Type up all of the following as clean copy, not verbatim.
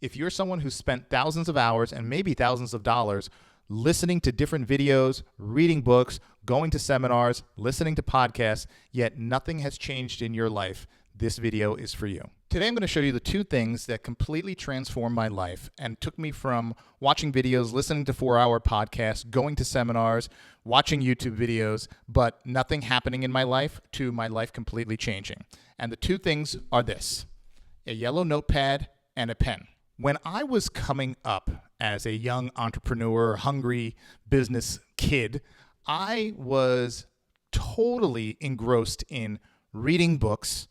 If you're someone who spent thousands of hours and maybe thousands of dollars listening to different videos, reading books, going to seminars, listening to podcasts, yet nothing has changed in your life, this video is for you. Today I'm going to show you the two things that completely transformed my life and took me from watching videos, listening to 4-hour podcasts, going to seminars, watching YouTube videos, but nothing happening in my life to my life completely changing. And the two things are this: a yellow notepad and a pen. When I was coming up as a young entrepreneur, hungry business kid, I was totally engrossed in reading books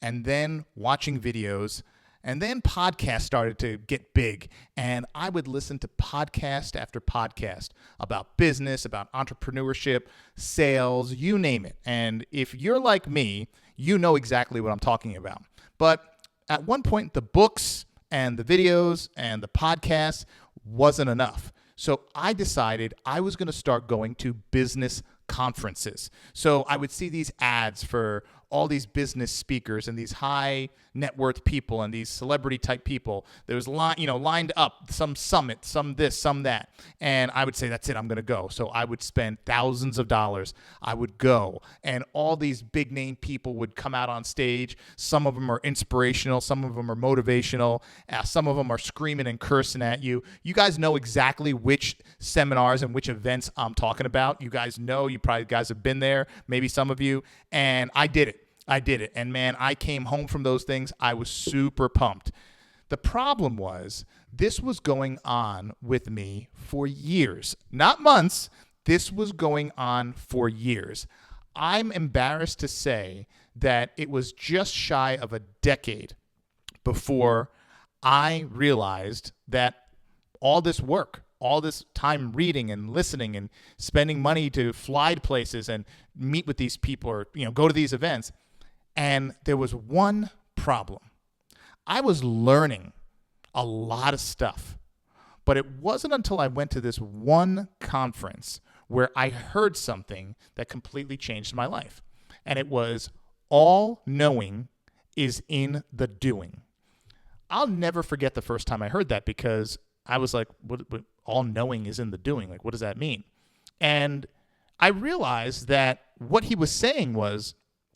and then watching videos, and then podcasts started to get big, and I would listen to podcast after podcast about business, about entrepreneurship, sales, you name it. And if you're like me, you know exactly what I'm talking about. But at one point, the books and the videos and the podcasts wasn't enough. So I decided I was going to start going to business conferences. So I would see these ads for all these business speakers and these high net worth people and these celebrity type people. There was lined up, some summit, some this, some that. And I would say, that's it, I'm going to go. So I would spend thousands of dollars. I would go, and all these big name people would come out on stage. Some of them are inspirational. Some of them are motivational. Some of them are screaming and cursing at you. You guys know exactly which seminars and which events I'm talking about. You guys know, you probably guys have been there, maybe some of you, and I did it. And man, I came home from those things. I was super pumped. The problem was this was going on with me for years, not months. This was going on for years. I'm embarrassed to say that it was just shy of a decade before I realized that all this work, all this time reading and listening and spending money to fly to places and meet with these people or go to these events, and there was one problem. I was learning a lot of stuff, but it wasn't until I went to this one conference where I heard something that completely changed my life. And it was, all knowing is in the doing. I'll never forget the first time I heard that, because I was like, what all knowing is in the doing? Like, what does that mean? And I realized that what he was saying was,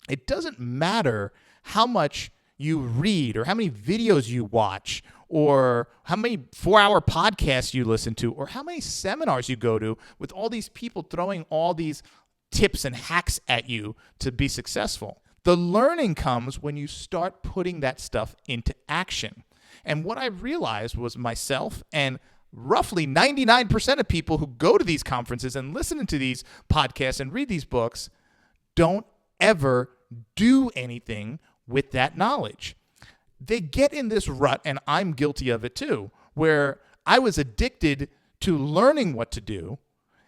it doesn't matter how much you read or how many videos you watch or how many 4-hour podcasts you listen to or how many seminars you go to with all these people throwing all these tips and hacks at you to be successful. The learning comes when you start putting that stuff into action. And what I realized was myself and roughly 99% of people who go to these conferences and listen to these podcasts and read these books don't ever do anything with that knowledge. They get in this rut, and I'm guilty of it too, where I was addicted to learning what to do,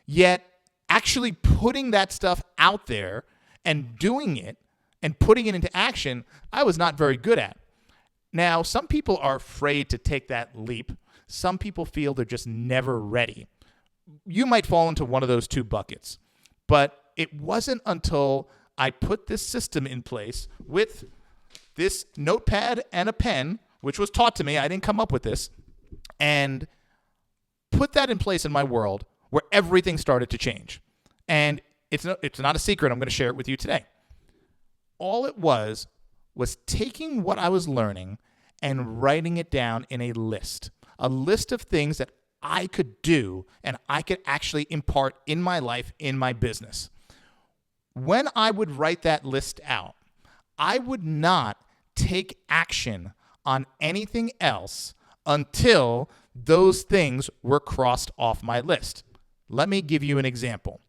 yet actually putting that stuff out there and doing it and putting it into action, I was not very good at. Now, some people are afraid to take that leap. Some people feel they're just never ready. You might fall into one of those two buckets, but it wasn't until I put this system in place with this notepad and a pen, which was taught to me. I didn't come up with this, and put that in place in my world where everything started to change. And it's not a secret. I'm going to share it with you today. All it was taking what I was learning and writing it down in a list of things that I could do and I could actually impart in my life, in my business. When I would write that list out, I would not take action on anything else until those things were crossed off my list. Let me give you an example.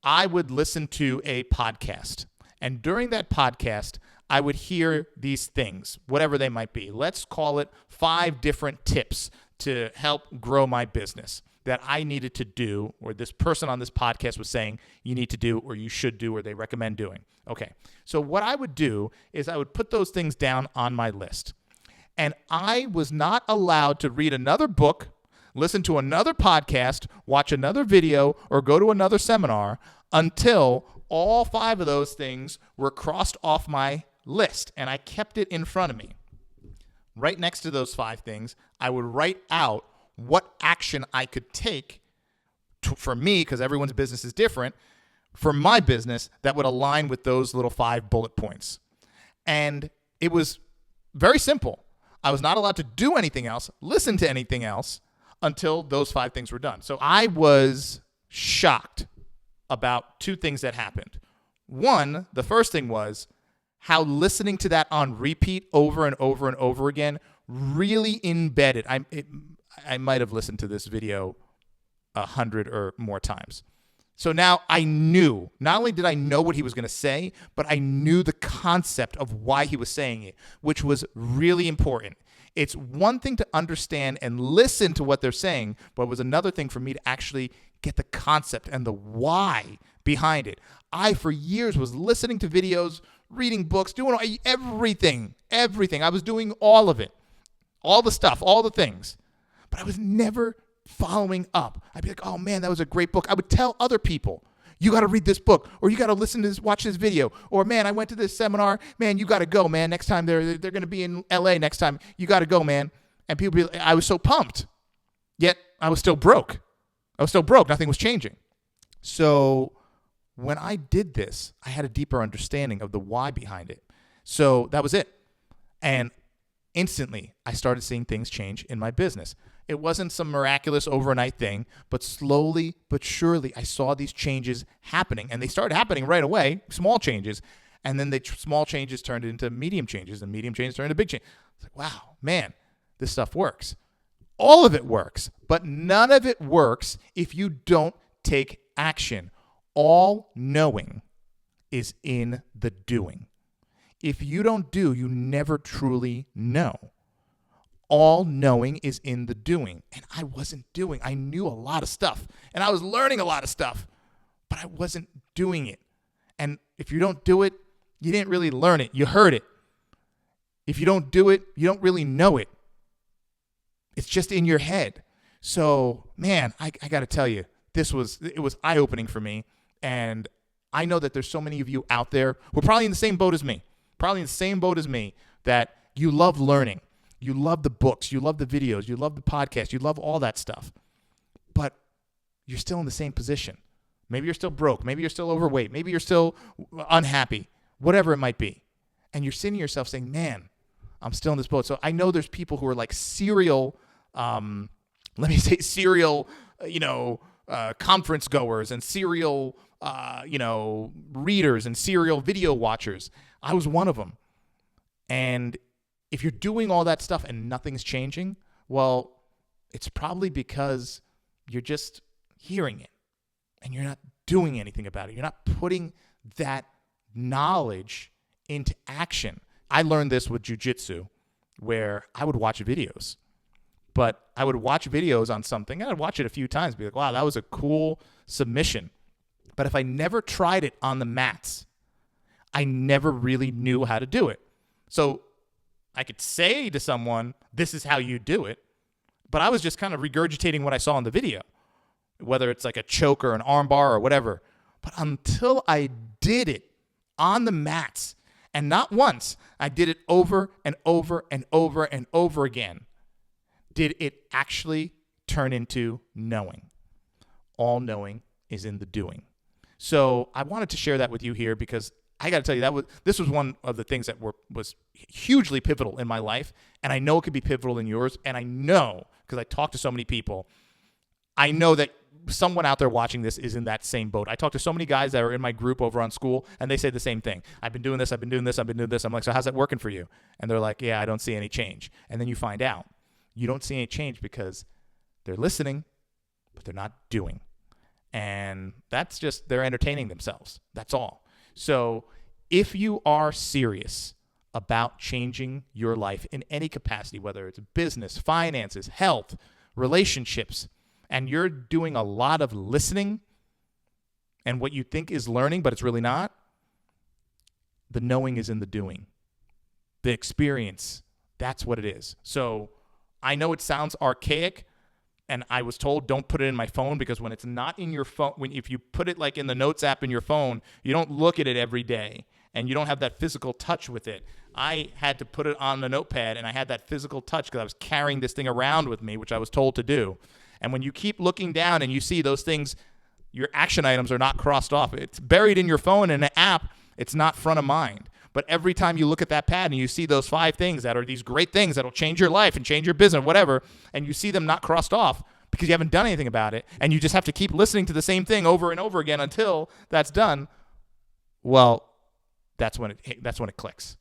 I would listen to a podcast, and during that podcast, I would hear these things, whatever they might be. Let's call it 5 different tips to help grow my business that I needed to do, or this person on this podcast was saying you need to do, or you should do, or they recommend doing. Okay, so what I would do is I would put those things down on my list. And I was not allowed to read another book, listen to another podcast, watch another video, or go to another seminar until all 5 of those things were crossed off my list, and I kept it in front of me. right next to those 5 things, I would write out what action I could take for me, because everyone's business is different, for my business that would align with those little 5 bullet points. And it was very simple. I was not allowed to do anything else, listen to anything else until those 5 things were done. So I was shocked about 2 things that happened. One, the first thing was how listening to that on repeat over and over and over again really embedded. I might have listened to this video 100 or more times. So now I knew, not only did I know what he was going to say, but I knew the concept of why he was saying it, which was really important. It's one thing to understand and listen to what they're saying, but it was another thing for me to actually get the concept and the why behind it. I, for years, was listening to videos, reading books, doing everything. I was doing all of it, all the stuff, all the things, but I was never following up. I'd be like, oh man, that was a great book. I would tell other people, you got to read this book, or you got to listen to this, watch this video, or man, I went to this seminar, man, you got to go, man. Next time they're going to be in LA next time, you got to go, man. And people be like, I was so pumped, yet I was still broke. Nothing was changing. So when I did this, I had a deeper understanding of the why behind it. So that was it. And instantly, I started seeing things change in my business. It wasn't some miraculous overnight thing, but slowly but surely, I saw these changes happening. And they started happening right away, small changes. And then the small changes turned into medium changes, and medium changes turned into big changes. It's like, wow, man, this stuff works. All of it works, but none of it works if you don't take action. All knowing is in the doing. If you don't do, you never truly know. All knowing is in the doing. And I wasn't doing. I knew a lot of stuff, and I was learning a lot of stuff, but I wasn't doing it. And if you don't do it, you didn't really learn it. You heard it. If you don't do it, you don't really know it. It's just in your head. So, man, I got to tell you, it was eye-opening for me. And I know that there's so many of you out there who are probably in the same boat as me, that you love learning. You love the books. You love the videos. You love the podcast. You love all that stuff. But you're still in the same position. Maybe you're still broke. Maybe you're still overweight. Maybe you're still unhappy, whatever it might be. And you're sitting to yourself saying, man, I'm still in this boat. So I know there's people who are like serial conference goers and serial, readers and serial video watchers. I was one of them. And if you're doing all that stuff and nothing's changing, well, it's probably because you're just hearing it and you're not doing anything about it. You're not putting that knowledge into action. I learned this with jiu-jitsu, where I would watch videos. But I would watch videos on something, and I'd watch it a few times, be like, wow, that was a cool submission. But if I never tried it on the mats, I never really knew how to do it. So I could say to someone, this is how you do it, but I was just kind of regurgitating what I saw in the video, whether it's like a choke or an arm bar or whatever. But until I did it on the mats, and not once, I did it over and over and over and over again, did it actually turn into knowing. All knowing is in the doing. So I wanted to share that with you here because I got to tell you, this was one of the things that was hugely pivotal in my life, and I know it could be pivotal in yours, and I know, because I talk to so many people, I know that someone out there watching this is in that same boat. I talk to so many guys that are in my group over on school, and they say the same thing. I've been doing this. I'm like, so how's that working for you? And they're like, yeah, I don't see any change. And then you find out you don't see any change because they're listening, but they're not doing. And that's just, they're entertaining themselves. That's all. So if you are serious about changing your life in any capacity, whether it's business, finances, health, relationships, and you're doing a lot of listening and what you think is learning, but it's really not, the knowing is in the doing. The experience, that's what it is. So I know it sounds archaic, and I was told don't put it in my phone because when it's not in your phone, if you put it like in the notes app in your phone, you don't look at it every day and you don't have that physical touch with it. I had to put it on the notepad, and I had that physical touch because I was carrying this thing around with me, which I was told to do. And when you keep looking down and you see those things, your action items are not crossed off. It's buried in your phone in an app. It's not front of mind. But every time you look at that pad and you see those 5 things that are these great things that'll change your life and change your business, whatever, and you see them not crossed off because you haven't done anything about it, and you just have to keep listening to the same thing over and over again until that's done, well, that's when it clicks.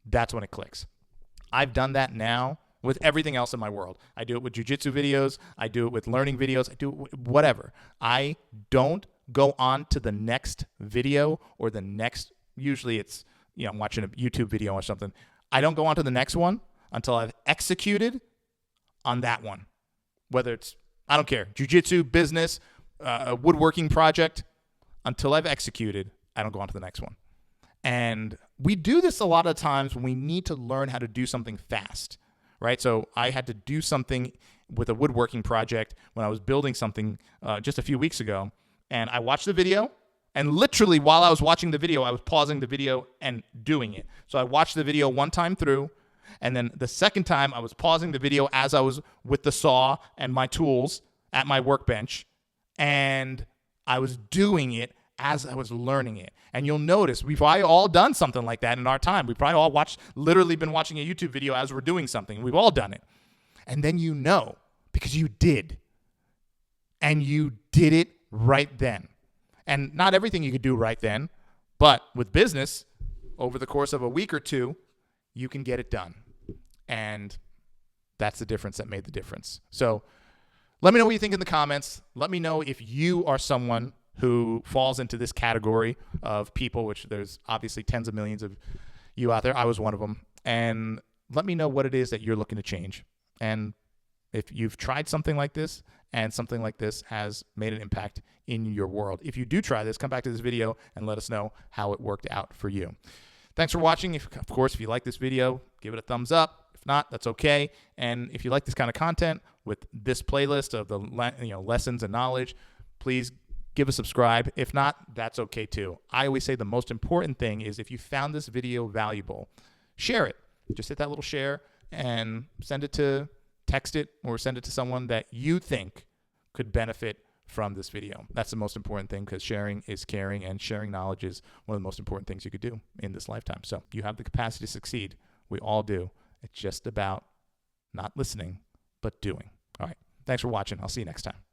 That's when it clicks. I've done that now with everything else in my world. I do it with jiu-jitsu videos. I do it with learning videos. I do it with whatever. I don't go on to the next video or the next, usually it's, I'm watching a YouTube video or something. I don't go on to the next one until I've executed on that one. Whether it's, I don't care, jiu-jitsu, business, a woodworking project, until I've executed, I don't go on to the next one. And we do this a lot of times when we need to learn how to do something fast, right? So I had to do something with a woodworking project when I was building something just a few weeks ago. And I watched the video, and literally while I was watching the video, I was pausing the video and doing it. So I watched the video one time through, and then the second time I was pausing the video as I was with the saw and my tools at my workbench, and I was doing it as I was learning it. And you'll notice we've probably all done something like that in our time. We've probably all literally been watching a YouTube video as we're doing something. We've all done it. And then because you did. And you did it right then. And not everything you could do right then, but with business, over the course of a week or two, you can get it done. And that's the difference that made the difference. So let me know what you think in the comments. Let me know if you are someone who falls into this category of people, which there's obviously tens of millions of you out there. I was one of them. And let me know what it is that you're looking to change. And if you've tried something like this and something like this has made an impact in your world. If you do try this, come back to this video and let us know how it worked out for you. Thanks for watching. Of course, if you like this video, give it a thumbs up. If not, that's okay. And if you like this kind of content with this playlist of the lessons and knowledge, please give a subscribe. If not, that's okay too. I always say the most important thing is if you found this video valuable, share it. Just hit that little share and text it or send it to someone that you think could benefit from this video. That's the most important thing, because sharing is caring, and sharing knowledge is one of the most important things you could do in this lifetime. So you have the capacity to succeed. We all do. It's just about not listening, but doing. All right. Thanks for watching. I'll see you next time.